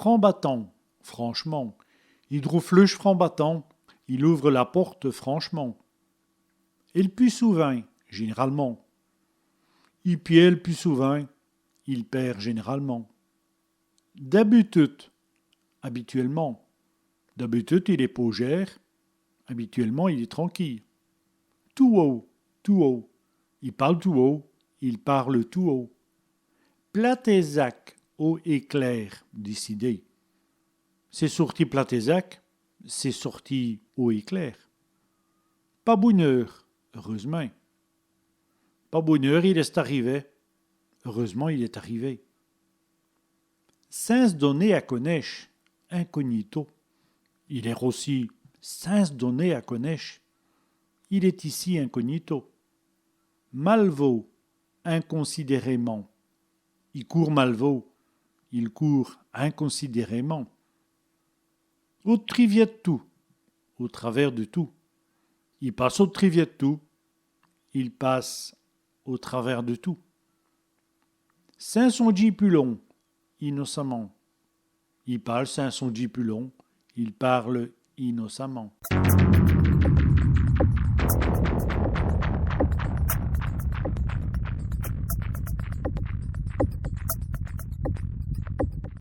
franc-battant, franchement. Il drufluche franc-battant, il ouvre la porte franchement. Il pue souvent, généralement. Il pielle plus souvent, il perd généralement. D'habitude, habituellement. D'habitude, il est pogère, habituellement, il est tranquille. Tout haut, tout haut. Il parle tout haut, il parle tout haut. Platézac, haut et clair, décidé. C'est sorti Platézac, c'est sorti haut et clair. Pas bonheur, heureusement. Pas bonheur, il est arrivé. Heureusement, il est arrivé. Sens donné à connaître, incognito. Il est aussi sens donné à connaître. Il est ici incognito. Malvaut, inconsidérément. Il court malvaut. Il court inconsidérément. Au trivier de tout, au travers de tout. Il passe au trivier de tout. Il passe au travers de tout. Saint son dit plus long, innocemment. Il parle saint son dit plus long. Il parle innocemment.